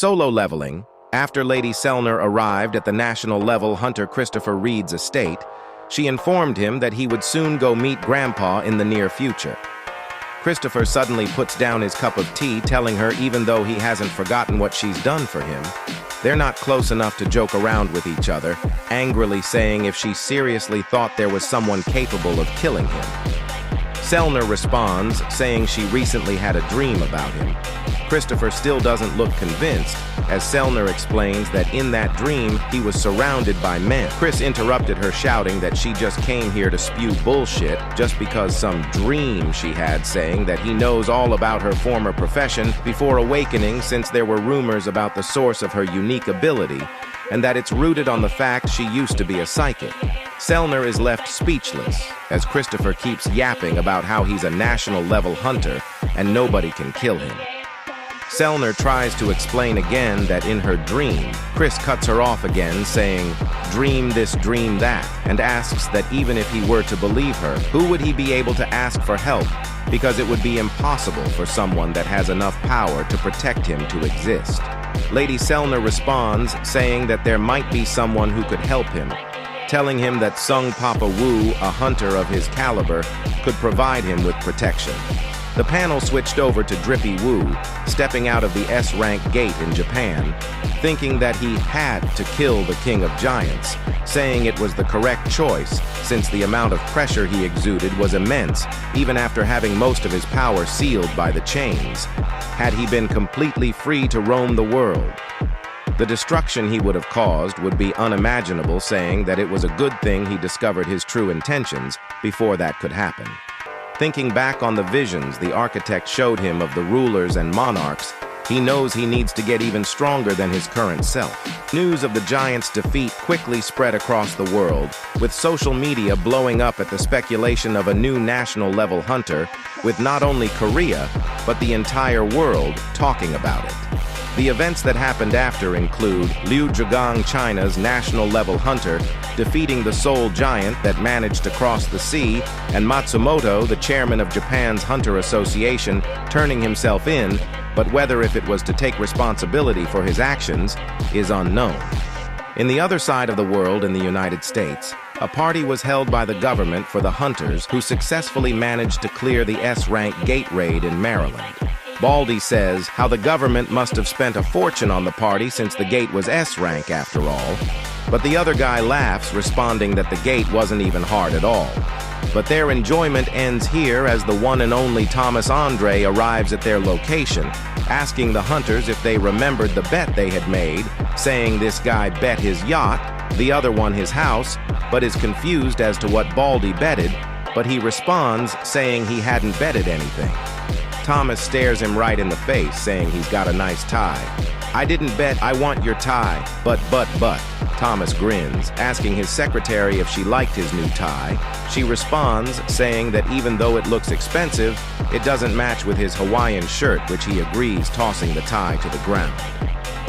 Solo leveling. After Lady Selner arrived at the national-level hunter Christopher Reid's estate, she informed him that he would soon go meet Grandpa in the near future. Christopher suddenly puts down his cup of tea, telling her even though he hasn't forgotten what she's done for him, they're not close enough to joke around with each other, angrily saying if she seriously thought there was someone capable of killing him. Selner responds, saying she recently had a dream about him. Christopher still doesn't look convinced, as Selner explains that in that dream, he was surrounded by men. Chris interrupted her, shouting that she just came here to spew bullshit just because some dream she had, saying that he knows all about her former profession before awakening, since there were rumors about the source of her unique ability, and that it's rooted on the fact she used to be a psychic. Selner is left speechless, as Christopher keeps yapping about how he's a national-level hunter and nobody can kill him. Selner tries to explain again that in her dream, Chris cuts her off again, saying, "Dream this, dream that," and asks that even if he were to believe her, who would he be able to ask for help, because it would be impossible for someone that has enough power to protect him to exist. Lady Selner responds, saying that there might be someone who could help him, telling him that Sung Papa Woo, a hunter of his caliber, could provide him with protection. The panel switched over to Drippy Woo, stepping out of the S-rank gate in Japan, thinking that he had to kill the King of Giants, saying it was the correct choice since the amount of pressure he exuded was immense, even after having most of his power sealed by the chains. Had he been completely free to roam the world, the destruction he would have caused would be unimaginable, saying that it was a good thing he discovered his true intentions before that could happen. Thinking back on the visions the architect showed him of the rulers and monarchs, he knows he needs to get even stronger than his current self. News of the giants' defeat quickly spread across the world, with social media blowing up at the speculation of a new national-level hunter, with not only Korea, but the entire world talking about it. The events that happened after include Liu Zhigang, China's national-level hunter, defeating the Seoul giant that managed to cross the sea, and Matsumoto, the chairman of Japan's Hunter Association, turning himself in, but whether if it was to take responsibility for his actions is unknown. In the other side of the world, in the United States, a party was held by the government for the hunters who successfully managed to clear the S-rank gate raid in Maryland. Baldy says how the government must have spent a fortune on the party since the gate was S-rank after all, but the other guy laughs, responding that the gate wasn't even hard at all. But their enjoyment ends here as the one and only Thomas Andre arrives at their location, asking the hunters if they remembered the bet they had made, saying this guy bet his yacht, the other one his house, but is confused as to what Baldy betted, but he responds saying he hadn't betted anything. Thomas stares him right in the face, saying he's got a nice tie. "I didn't bet, I want your tie, but. Thomas grins, asking his secretary if she liked his new tie. She responds, saying that even though it looks expensive, it doesn't match with his Hawaiian shirt, which he agrees, tossing the tie to the ground.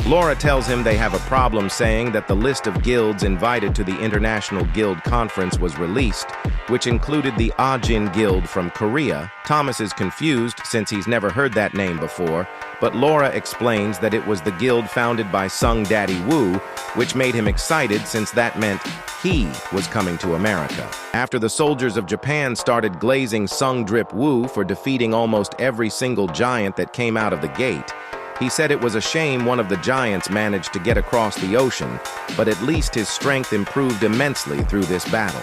Laura tells him they have a problem, saying that the list of guilds invited to the International Guild Conference was released, which included the Ajin Guild from Korea. Thomas is confused since he's never heard that name before, but Laura explains that it was the guild founded by Sung Daddy Woo, which made him excited since that meant he was coming to America. After the soldiers of Japan started glazing Sung Drip Woo for defeating almost every single giant that came out of the gate, he said it was a shame one of the giants managed to get across the ocean, but at least his strength improved immensely through this battle.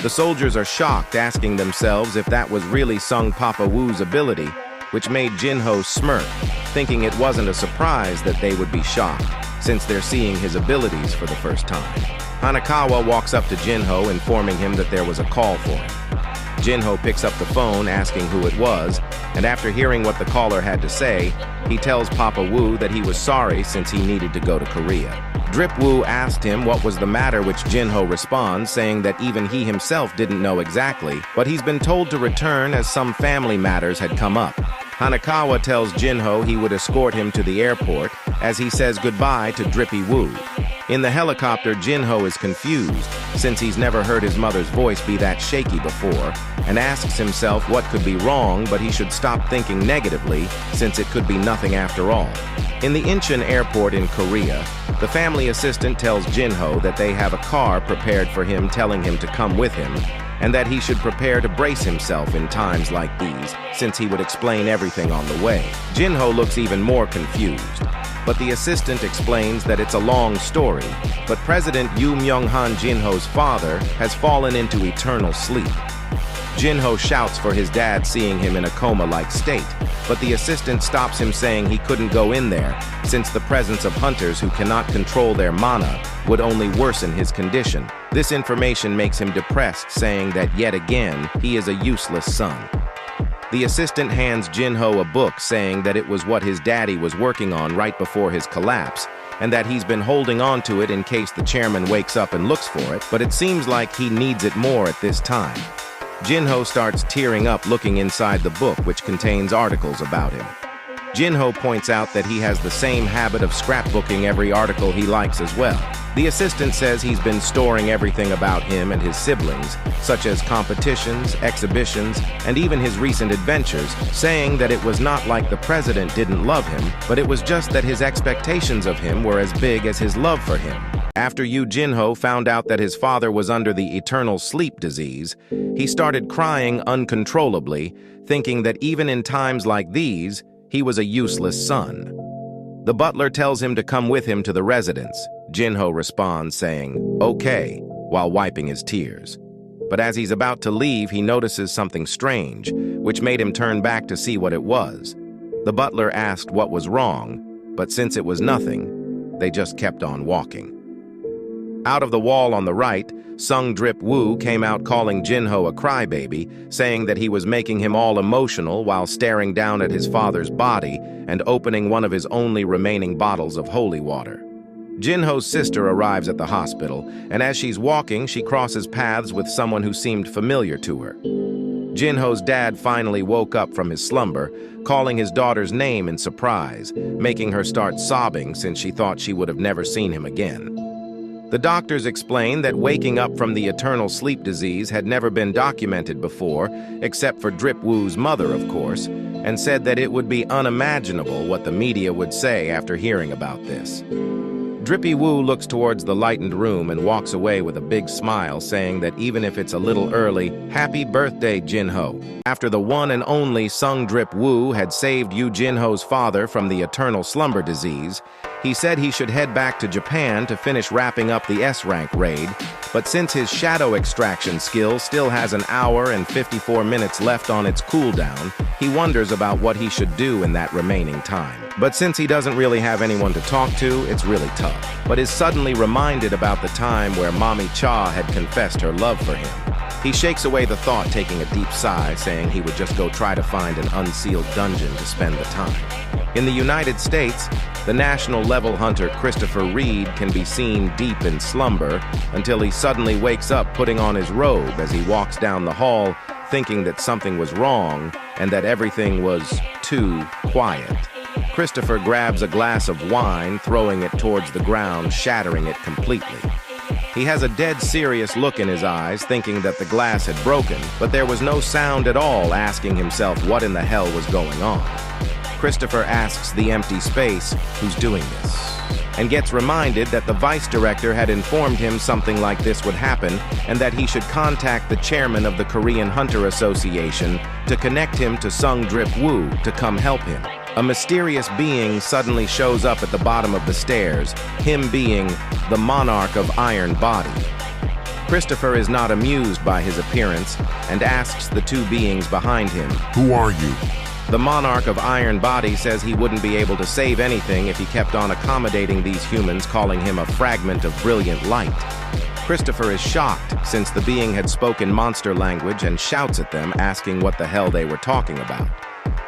The soldiers are shocked, asking themselves if that was really Sung Papa Woo's ability, which made Jinho smirk, thinking it wasn't a surprise that they would be shocked, since they're seeing his abilities for the first time. Hanakawa walks up to Jinho, informing him that there was a call for him. Jinho picks up the phone, asking who it was, and after hearing what the caller had to say, he tells Papa Woo that he was sorry since he needed to go to Korea. Drip Woo asked him what was the matter, which Jinho responds, saying that even he himself didn't know exactly, but he's been told to return as some family matters had come up. Hanakawa tells Jinho he would escort him to the airport, as he says goodbye to Drippy Woo. In the helicopter, Jinho is confused, since he's never heard his mother's voice be that shaky before, and asks himself what could be wrong, but he should stop thinking negatively, since it could be nothing after all. In the Incheon airport in Korea, the family assistant tells Jinho that they have a car prepared for him, telling him to come with him, and that he should prepare to brace himself in times like these, since he would explain everything on the way. Jinho looks even more confused, but the assistant explains that it's a long story, but President Yoo Myung-han, Jinho's father, has fallen into eternal sleep. Jinho shouts for his dad, seeing him in a coma-like state, but the assistant stops him, saying he couldn't go in there, since the presence of hunters who cannot control their mana would only worsen his condition. This information makes him depressed, saying that yet again, he is a useless son. The assistant hands Jinho a book, saying that it was what his daddy was working on right before his collapse, and that he's been holding on to it in case the chairman wakes up and looks for it, but it seems like he needs it more at this time. Jinho starts tearing up looking inside the book, which contains articles about him. Jinho points out that he has the same habit of scrapbooking every article he likes as well. The assistant says he's been storing everything about him and his siblings, such as competitions, exhibitions, and even his recent adventures, saying that it was not like the president didn't love him, but it was just that his expectations of him were as big as his love for him. After Yoo Jinho found out that his father was under the eternal sleep disease, he started crying uncontrollably, thinking that even in times like these, he was a useless son. The butler tells him to come with him to the residence. Jinho responds, saying, "Okay," while wiping his tears. But as he's about to leave, he notices something strange, which made him turn back to see what it was. The butler asked what was wrong, but since it was nothing, they just kept on walking. Out of the wall on the right, Sung Drip Woo came out calling Jinho a crybaby, saying that he was making him all emotional while staring down at his father's body and opening one of his only remaining bottles of holy water. Jinho's sister arrives at the hospital, and as she's walking, she crosses paths with someone who seemed familiar to her. Jinho's dad finally woke up from his slumber, calling his daughter's name in surprise, making her start sobbing since she thought she would have never seen him again. The doctors explained that waking up from the eternal sleep disease had never been documented before, except for Drip Woo's mother, of course, and said that it would be unimaginable what the media would say after hearing about this. Drippy Woo looks towards the lightened room and walks away with a big smile, saying that even if it's a little early, happy birthday, Jinho. After the one and only Sung Drip Woo had saved Yoo Jinho's father from the eternal slumber disease, he said he should head back to Japan to finish wrapping up the S-rank raid, but since his shadow extraction skill still has an hour and 54 minutes left on its cooldown, he wonders about what he should do in that remaining time. But since he doesn't really have anyone to talk to, it's really tough. But is suddenly reminded about the time where Mommy Cha had confessed her love for him. He shakes away the thought, taking a deep sigh, saying he would just go try to find an unsealed dungeon to spend the time. In the United States, the national-level hunter Christopher Reid can be seen deep in slumber until he suddenly wakes up putting on his robe as he walks down the hall, thinking that something was wrong and that everything was too quiet. Christopher grabs a glass of wine, throwing it towards the ground, shattering it completely. He has a dead serious look in his eyes, thinking that the glass had broken, but there was no sound at all, asking himself what in the hell was going on. Christopher asks the empty space, who's doing this, and gets reminded that the vice director had informed him something like this would happen and that he should contact the chairman of the Korean Hunter Association to connect him to Sung Drip Woo to come help him. A mysterious being suddenly shows up at the bottom of the stairs, him being the Monarch of Iron Body. Christopher is not amused by his appearance and asks the two beings behind him, "Who are you?" The Monarch of Iron Body says he wouldn't be able to save anything if he kept on accommodating these humans, calling him a fragment of brilliant light. Christopher is shocked since the being had spoken monster language and shouts at them, asking what the hell they were talking about.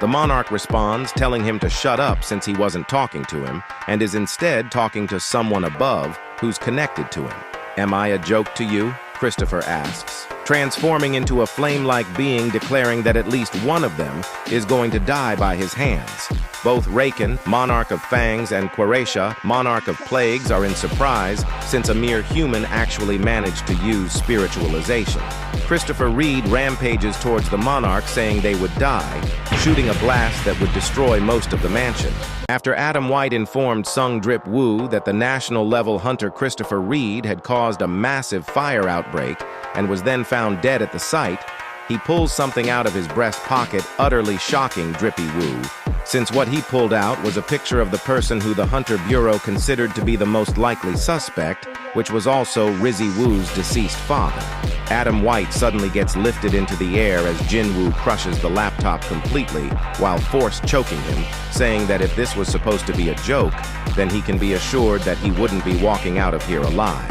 The Monarch responds, telling him to shut up since he wasn't talking to him, and is instead talking to someone above who's connected to him. "Am I a joke to you?" Christopher asks. transforming into a flame-like being, declaring that at least one of them is going to die by his hands. Both Raken, Monarch of Fangs, and Quaresha, Monarch of Plagues, are in surprise since a mere human actually managed to use spiritualization. Christopher Reid rampages towards the Monarch, saying they would die, shooting a blast that would destroy most of the mansion. After Adam White informed Sung Drip Woo that the national-level hunter Christopher Reid had caused a massive fire outbreak and was then found dead at the site, he pulls something out of his breast pocket, utterly shocking Drippy Woo, since what he pulled out was a picture of the person who the Hunter Bureau considered to be the most likely suspect, which was also Rizzy Woo's deceased father. Adam White suddenly gets lifted into the air as Jinwoo crushes the laptop completely while force choking him, saying that if this was supposed to be a joke, then he can be assured that he wouldn't be walking out of here alive.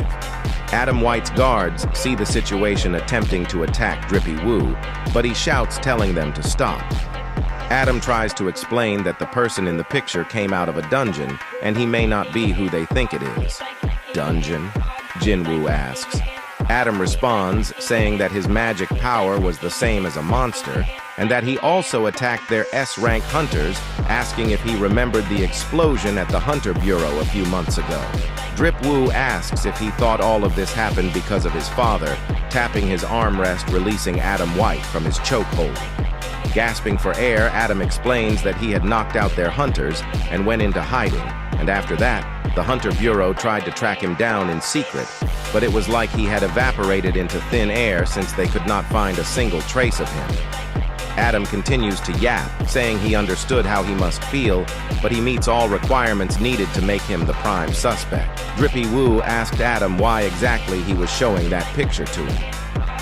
Adam White's guards see the situation, attempting to attack Drippy Woo, but he shouts, telling them to stop. Adam tries to explain that the person in the picture came out of a dungeon, and he may not be who they think it is. Dungeon? Jinwoo asks. Adam responds, saying that his magic power was the same as a monster, and that he also attacked their S-rank hunters, asking if he remembered the explosion at the Hunter Bureau a few months ago. Drip Woo asks if he thought all of this happened because of his father, tapping his armrest, releasing Adam White from his chokehold. Gasping for air, Adam explains that he had knocked out their hunters and went into hiding, and after that, the Hunter Bureau tried to track him down in secret, but it was like he had evaporated into thin air since they could not find a single trace of him. Adam continues to yap, saying he understood how he must feel, but he meets all requirements needed to make him the prime suspect. Drippy Woo asked Adam why exactly he was showing that picture to him.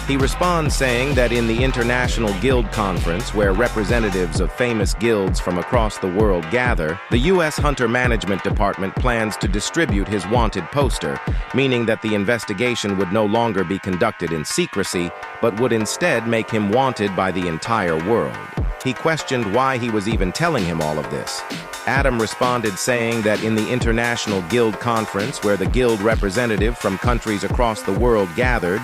He responds saying that in the International Guild Conference, where representatives of famous guilds from across the world gather, the U.S. Hunter Management Department plans to distribute his wanted poster, meaning that the investigation would no longer be conducted in secrecy, but would instead make him wanted by the entire world. He questioned why he was even telling him all of this. Adam responded saying that in the International Guild Conference, where the guild representative from countries across the world gathered,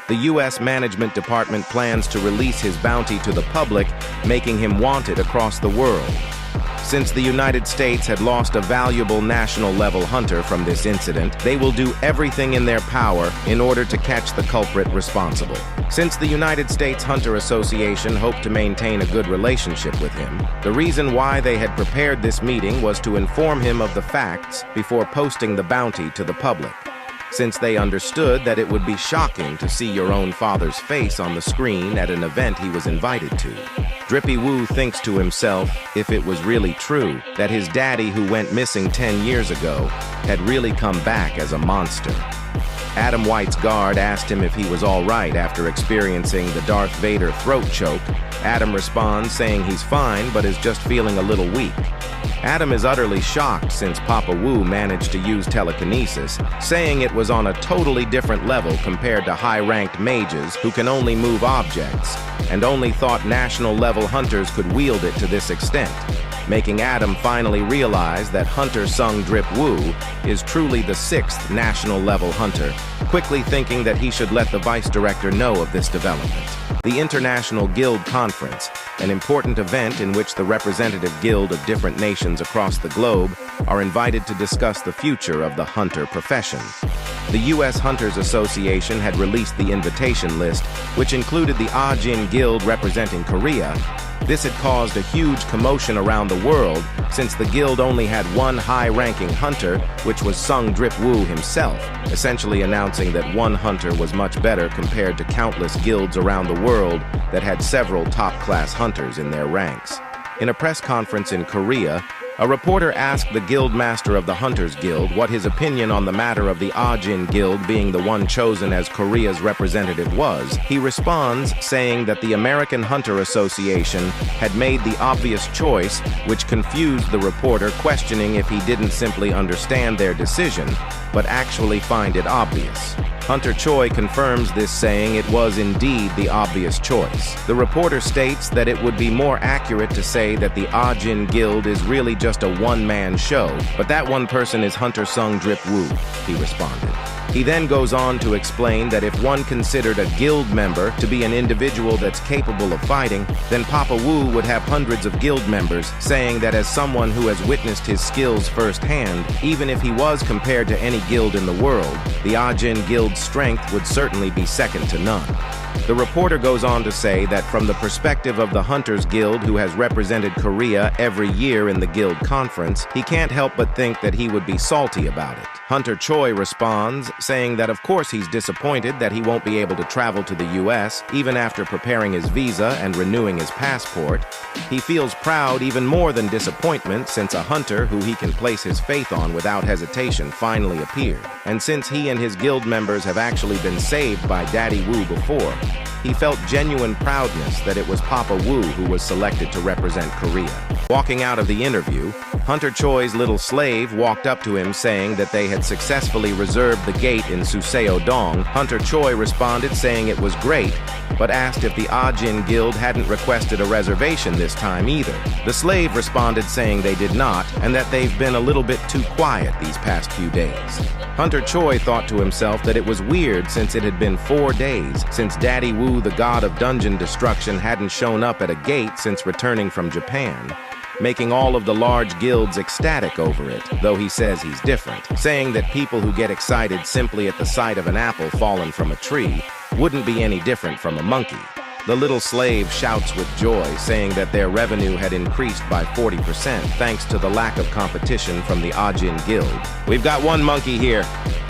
the U.S. Management Department plans to release his bounty to the public, making him wanted across the world. Since the United States had lost a valuable national-level hunter from this incident, they will do everything in their power in order to catch the culprit responsible. Since the United States Hunter Association hoped to maintain a good relationship with him, the reason why they had prepared this meeting was to inform him of the facts before posting the bounty to the public, since they understood that it would be shocking to see your own father's face on the screen at an event he was invited to. Drippy Woo thinks to himself, if it was really true, that his daddy who went missing 10 years ago had really come back as a monster. Adam White's guard asked him if he was all right after experiencing the Darth Vader throat choke. Adam responds saying he's fine but is just feeling a little weak. Adam is utterly shocked since Papa Wu managed to use telekinesis, saying it was on a totally different level compared to high-ranked mages who can only move objects, and only thought national-level hunters could wield it to this extent, making Adam finally realize that Hunter Sung Drip Woo is truly the 6th national-level hunter, quickly thinking that he should let the vice director know of this development. The International Guild Conference, an important event in which the representative guild of different nations across the globe are invited to discuss the future of the hunter profession. The U.S. Hunters Association had released the invitation list, which included the Ajin Guild representing Korea. This had caused a huge commotion around the world, since the guild only had one high-ranking hunter, which was Sung Drip Woo himself, essentially announcing that one hunter was much better compared to countless guilds around the world that had several top-class hunters in their ranks. In a press conference in Korea, a reporter asked the guild master of the Hunters Guild what his opinion on the matter of the Ajin Guild being the one chosen as Korea's representative was. He responds saying that the American Hunter Association had made the obvious choice, which confused the reporter, questioning if he didn't simply understand their decision, but actually find it obvious. Hunter Choi confirms this, saying it was indeed the obvious choice. The reporter states that it would be more accurate to say that the Ajin Guild is really just a one-man show, but that one person is Hunter Sung Drip Woo, he responded. He then goes on to explain that if one considered a guild member to be an individual that's capable of fighting, then Papa Wu would have hundreds of guild members, saying that as someone who has witnessed his skills firsthand, even if he was compared to any guild in the world, the Ajin Guild's strength would certainly be second to none. The reporter goes on to say that from the perspective of the Hunters Guild who has represented Korea every year in the guild conference, he can't help but think that he would be salty about it. Hunter Choi responds, saying that of course he's disappointed that he won't be able to travel to the US, even after preparing his visa and renewing his passport. He feels proud even more than disappointment since a hunter who he can place his faith on without hesitation finally appeared. And since he and his guild members have actually been saved by Daddy Wu before, he felt genuine proudness that it was Papa Wu who was selected to represent Korea. Walking out of the interview, Hunter Choi's little slave walked up to him saying that they had successfully reserved the gate in Suseo-dong. Hunter Choi responded saying it was great, but asked if the Ajin Guild hadn't requested a reservation this time either. The slave responded saying they did not, and that they've been a little bit too quiet these past few days. Hunter Choi thought to himself that it was weird since it had been 4 days since Daddy Wu, the god of dungeon destruction, hadn't shown up at a gate since returning from Japan, making all of the large guilds ecstatic over it, though he says he's different, saying that people who get excited simply at the sight of an apple fallen from a tree wouldn't be any different from a monkey. The little slave shouts with joy, saying that their revenue had increased by 40% thanks to the lack of competition from the Ajin Guild. "We've got one monkey here,"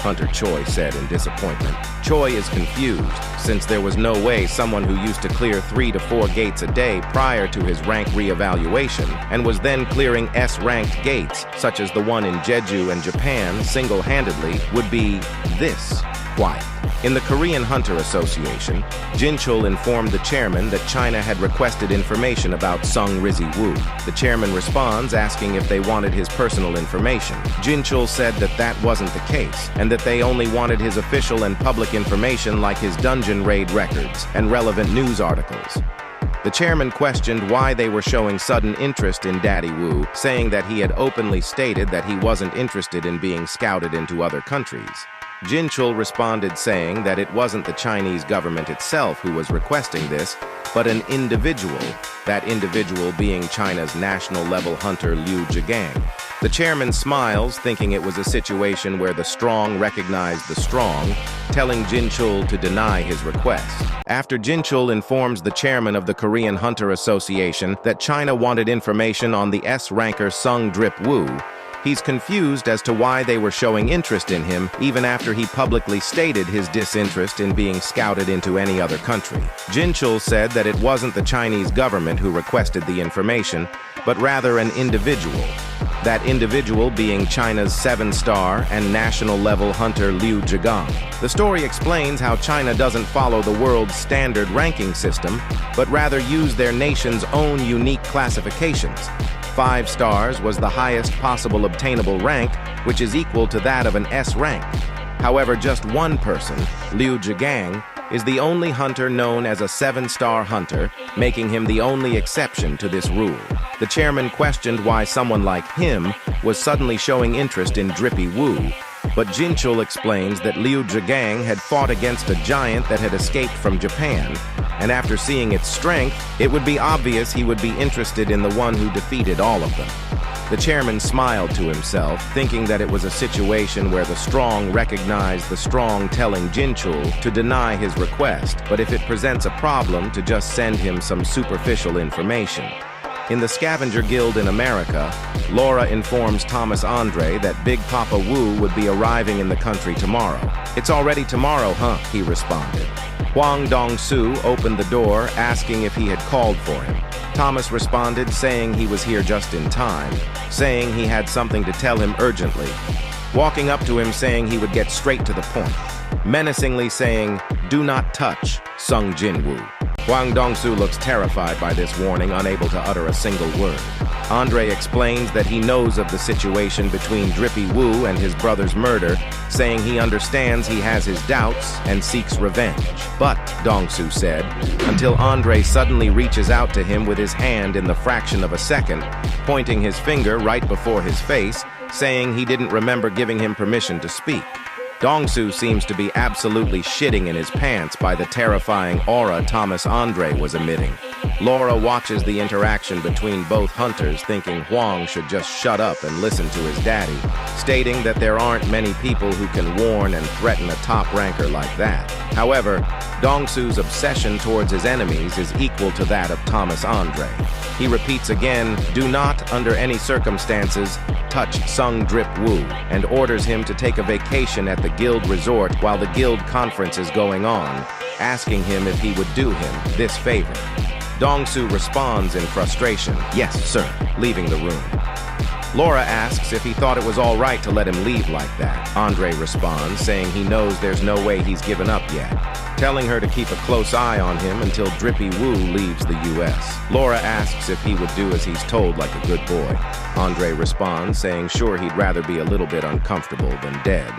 Hunter Choi said in disappointment. Choi is confused, since there was no way someone who used to clear 3 to 4 gates a day prior to his rank re-evaluation, and was then clearing S-ranked gates, such as the one in Jeju and Japan, single-handedly, would be this quiet. In the Korean Hunter Association, Jinchul informed the chairman that China had requested information about Sung Rizzi Wu. The chairman responds asking if they wanted his personal information. Jinchul said that that wasn't the case, and that they only wanted his official and public information like his dungeon raid records and relevant news articles. The chairman questioned why they were showing sudden interest in Daddy Wu, saying that he had openly stated that he wasn't interested in being scouted into other countries. Jinchul responded saying that it wasn't the Chinese government itself who was requesting this, but an individual, that individual being China's national-level hunter Liu Zhigang. The chairman smiles, thinking it was a situation where the strong recognized the strong, telling Jinchul to deny his request. After Jinchul informs the chairman of the Korean Hunter Association that China wanted information on the S-ranker Sung Drip Wu, he's confused as to why they were showing interest in him even after he publicly stated his disinterest in being scouted into any other country. Jinchul said that it wasn't the Chinese government who requested the information, but rather an individual. That individual being China's 7-star and national-level hunter Liu Zhigang. The story explains how China doesn't follow the world's standard ranking system, but rather use their nation's own unique classifications. 5 stars was the highest possible obtainable rank, which is equal to that of an S rank. However, just one person, Liu Zhigang, is the only hunter known as a 7-star hunter, making him the only exception to this rule. The chairman questioned why someone like him was suddenly showing interest in Drippy Wu, but Jinchul explains that Liu Zhigang had fought against a giant that had escaped from Japan, and after seeing its strength, it would be obvious he would be interested in the one who defeated all of them. The chairman smiled to himself, thinking that it was a situation where the strong recognized the strong, telling Jinchul to deny his request, but if it presents a problem, to just send him some superficial information. In the Scavenger Guild in America, Laura informs Thomas Andre that Big Papa Wu would be arriving in the country tomorrow. "It's already tomorrow, huh?" he responded. Huang Dong-su opened the door, asking if he had called for him. Thomas responded, saying he was here just in time, saying he had something to tell him urgently, walking up to him saying he would get straight to the point, menacingly saying, "Do not touch Sung Jinwoo." Huang Dong-su looks terrified by this warning, unable to utter a single word. Andre explains that he knows of the situation between Drippy Wu and his brother's murder, saying he understands he has his doubts and seeks revenge. But, Dong-su said, until Andre suddenly reaches out to him with his hand in the fraction of a second, pointing his finger right before his face, saying he didn't remember giving him permission to speak. Dong-soo seems to be absolutely shitting in his pants by the terrifying aura Thomas Andre was emitting. Laura watches the interaction between both hunters, thinking Hwang should just shut up and listen to his daddy, stating that there aren't many people who can warn and threaten a top ranker like that. However, Dong-soo's obsession towards his enemies is equal to that of Thomas Andre. He repeats again, do not, under any circumstances, touch Sung Drip Woo, and orders him to take a vacation at the guild resort while the guild conference is going on, asking him if he would do him this favor. Dong-soo responds in frustration, yes, sir, leaving the room. Laura asks if he thought it was all right to let him leave like that. Andre responds, saying he knows there's no way he's given up yet, telling her to keep a close eye on him until Drippy Woo leaves the US. Laura asks if he would do as he's told like a good boy. Andre responds, saying sure he'd rather be a little bit uncomfortable than dead.